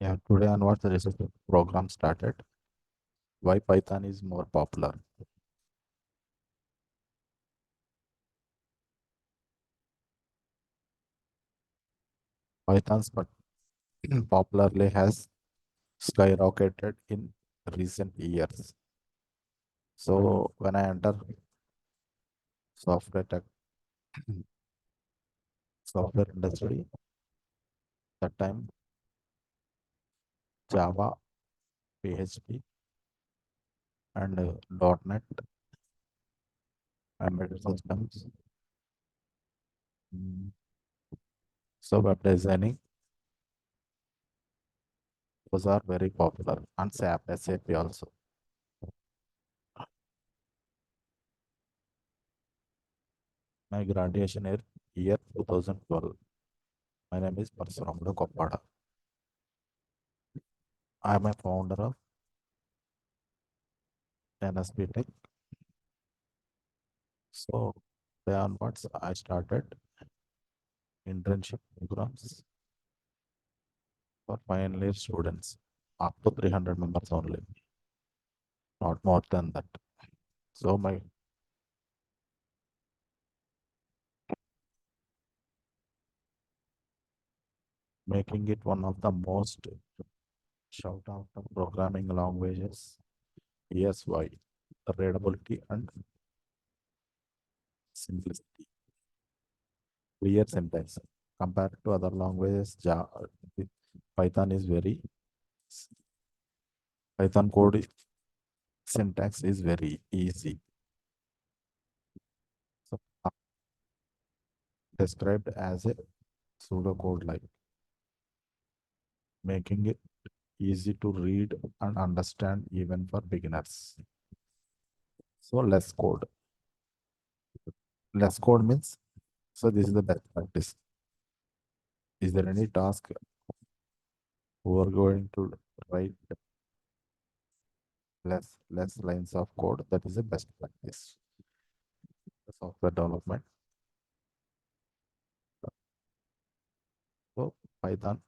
Yeah, today onwards the research program started. Why Python is more popular? Python's popularly has skyrocketed in recent years. So when I enter software tech, software industry, that time Java, PHP, and .NET, embedded systems. Mm, So web designing, those are very popular, and SAP also. My graduation year 2012. My name is Parsuramulu Koppada. I am a founder of NSP Tech. So there onwards, I started internship programs for final year students, up to 300 members only, not more than that. So my making it one of the most shout out of programming languages. Yes, why? The readability and simplicity, clear syntax. Compared to other languages, Python is very Python code syntax is very easy. So described as a pseudocode like, making it easy to read and understand even for beginners. So less code. Less code means, so this is the best practice. Is there any task who are going to write less lines of code? That is the best practice. The software development. So Python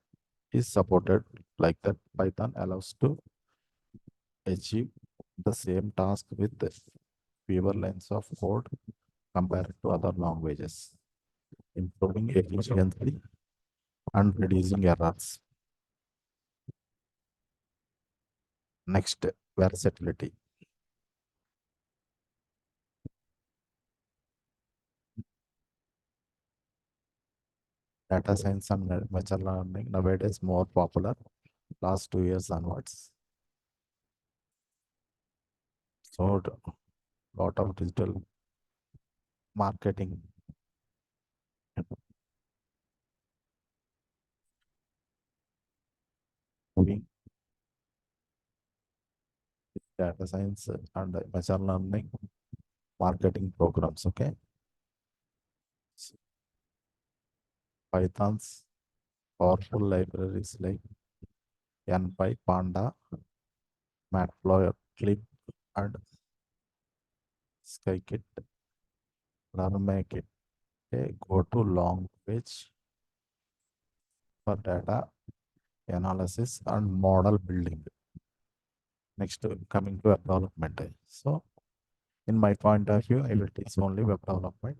is supported like that. Python allows to achieve the same task with fewer lines of code compared to other languages, improving efficiency and reducing errors. Next, versatility. Data science and machine learning nowadays more popular last 2 years onwards. So lot of digital marketing, doing data science and machine learning marketing programs. Okay, Python's powerful libraries like NPy, Panda, Matplotlib, and Skykit learn make it a go-to language for data analysis and model building. Next, coming to web development. So, in my point of view, I will teach only web development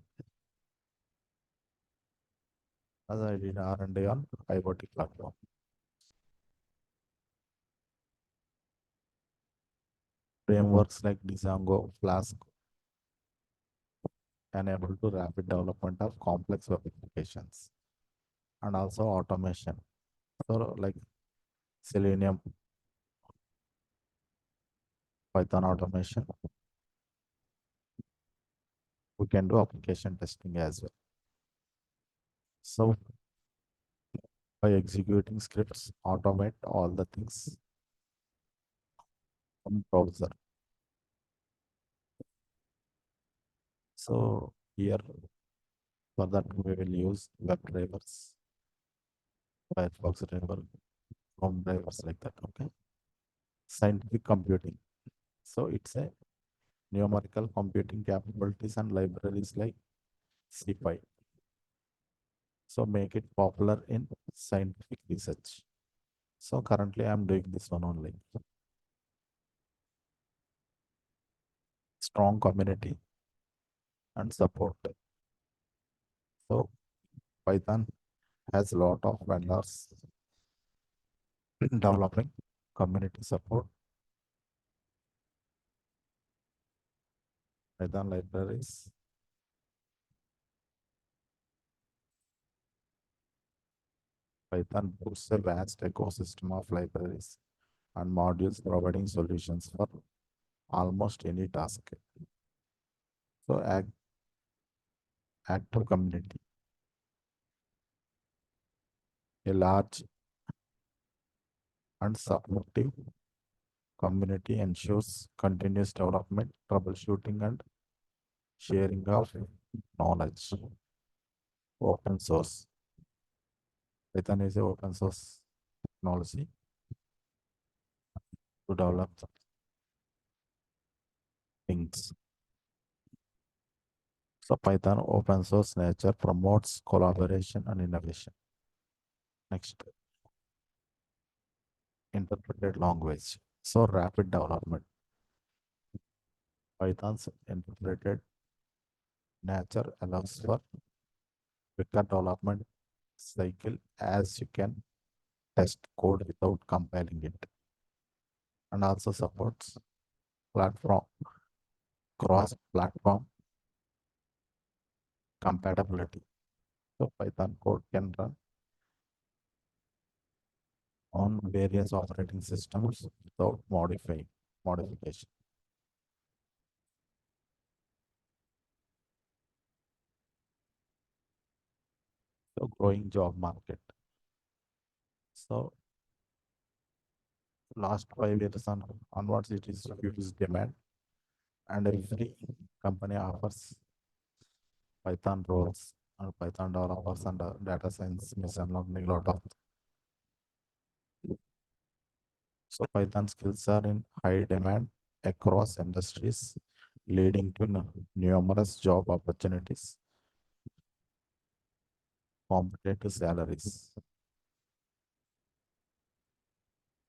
as I did R&D on IoT platform. Frameworks like Django, Flask enable to rapid development of complex web applications and also automation. So, like Selenium, Python automation, we can do application testing as well. So, by executing scripts, automate all the things from browser. So, here for that, we will use web drivers, Firefox driver, Chrome drivers like that. Okay. Scientific computing. So, it's a numerical computing capabilities and libraries like CPy. So make it popular in scientific research. So currently I'm doing this one only. Strong community and support. So Python has a lot of vendors developing community support. Python libraries. Python boasts a vast ecosystem of libraries and modules providing solutions for almost any task. So active community. A large and supportive community ensures continuous development, troubleshooting, and sharing of knowledge. Open source. Python is a open source technology to develop things. So Python open source nature promotes collaboration and innovation. Next, interpreted language. So rapid development. Python's interpreted nature allows for quicker development cycle as you can test code without compiling it, and also supports platform cross-platform compatibility. So Python code can run on various operating systems without modification. So growing job market. So last 5 years onwards, it is huge demand, and every company offers Python roles and Python developers and data science, machine learning, lot of. So Python skills are in high demand across industries, leading to numerous job opportunities, competitive salaries.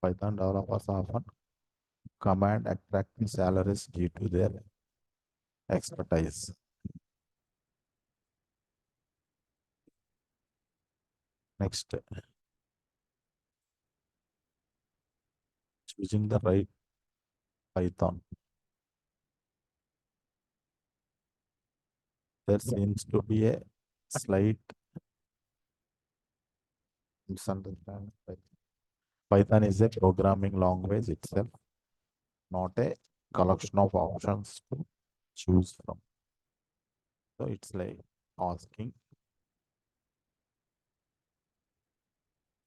Python developers often command attractive salaries due to their expertise. Next, choosing the right Python. There seems to be a slight misunderstanding. Python is a programming language itself, not a collection of options to choose from. So it's like asking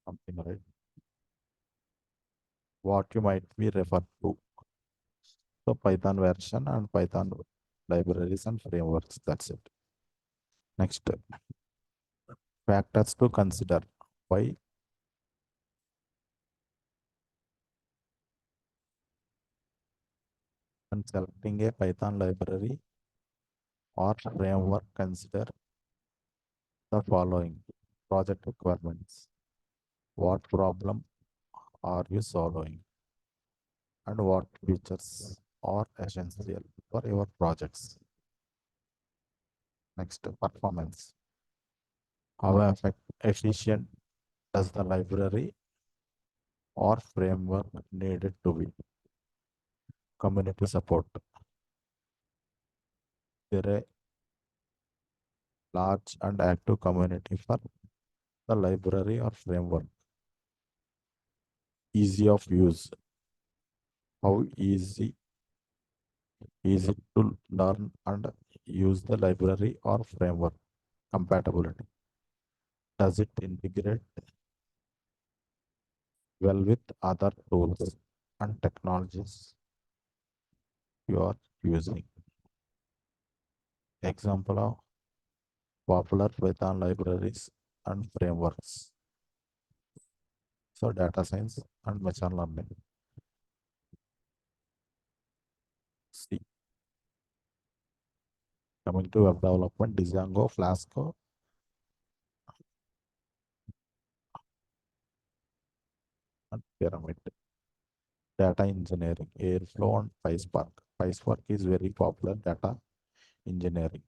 something, right? What you might be referred to. So Python version and Python libraries and frameworks. That's it. Next, factors to consider. Why? When selecting a Python library or framework, consider the following project requirements. What problem are you solving? And what features are essential for your projects? Next, performance. How efficient does the library or framework needed to be? Community support. There is a large and active community for the library or framework. Easy of use. How is it to learn and use the library or framework? Compatibility. Does it integrate well with other tools and technologies you are using? Example of popular Python libraries and frameworks. So data science and machine learning. C. Coming to web development, Django, Flask, and pyramid. Data engineering, Airflow and PySpark. PySpark is very popular data engineering.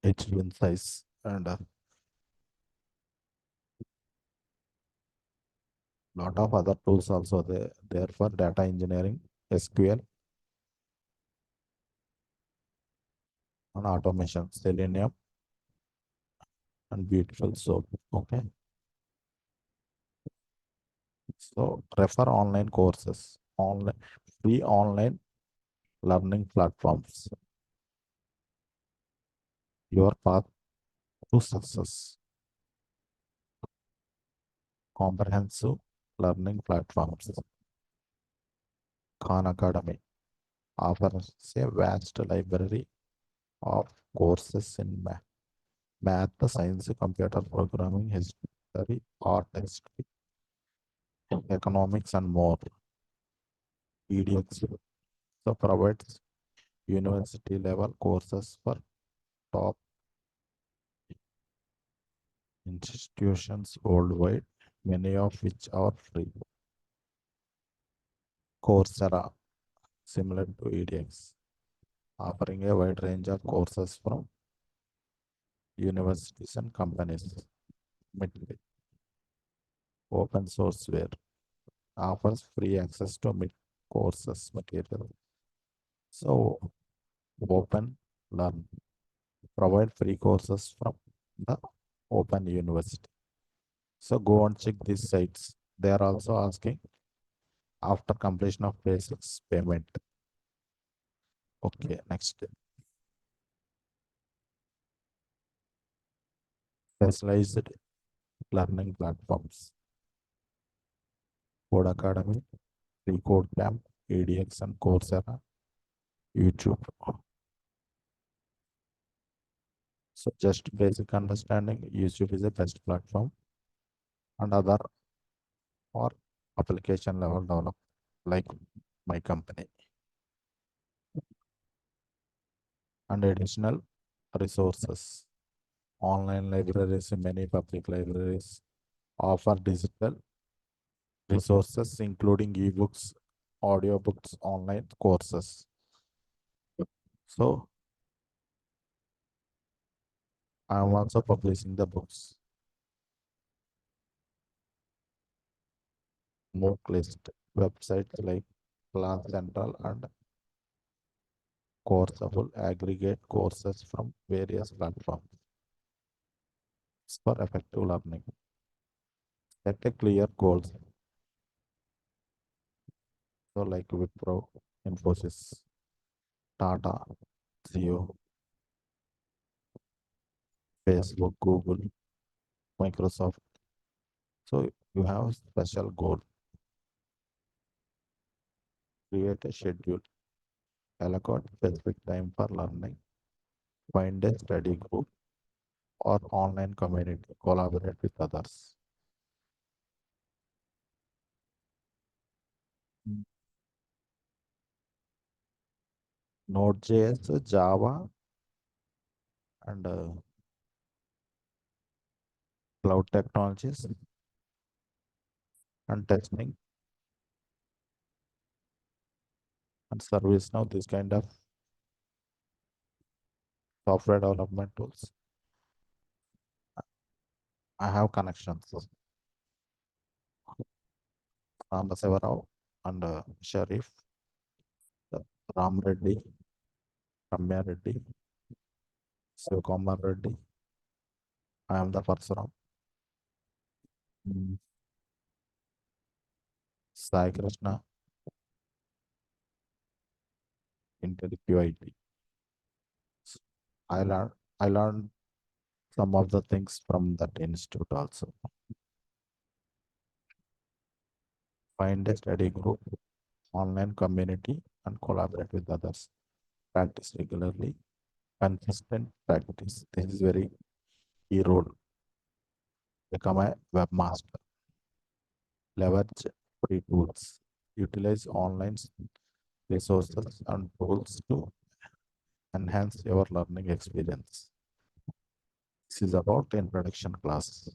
HBN size and a lot of other tools also there for data engineering, SQL and automation, Selenium and Beautiful Soap. Okay. So refer online courses, online free online learning platforms. Your path to success. Comprehensive learning platforms. Khan Academy offers a vast library of courses in math, science, computer programming, history, art history, economics, and more. EDX so provides university level courses for top institutions worldwide, many of which are free. Coursera, similar to EDX, offering a wide range of courses from universities and companies. Midway, open sourceware offers free access to courses material. So, Open Learn provide free courses from the Open University. So go and check these sites. They are also asking after completion of basics payment. Okay, next. Specialized learning platforms. Code Academy, Free Code Camp, EDX and Coursera, YouTube. So just basic understanding, YouTube is the best platform and other for application level develop like my company. And additional resources. Online libraries, many public libraries offer digital resources, including ebooks, audiobooks, online courses. So I am also publishing the books. MOOC list websites like Class Central and Coursable aggregate courses from various platforms for effective learning. Set a clear goals. So like Wipro, Infosys, Tata, Jio, Facebook, Google, Microsoft. So you have a special goal. Create a schedule. Allocate specific time for learning. Find a study group or online community. Collaborate with others. Mm. Node.js, Java, and cloud technologies and testing and service now. This kind of software development tools. I have connections. Rambasevarao and Sharif, Ram Reddy, Ramya Reddy, Sivakumar Reddy. I am the Parsuram. Mm. Sai Krishna, Intel QIT. I learned I learned some of the things from that institute also. Find a study group, online community, and collaborate with others. Practice regularly. Consistent practice. This is very key role. Become a webmaster. Leverage free tools. Utilize online resources and tools to enhance your learning experience. This is about introduction class.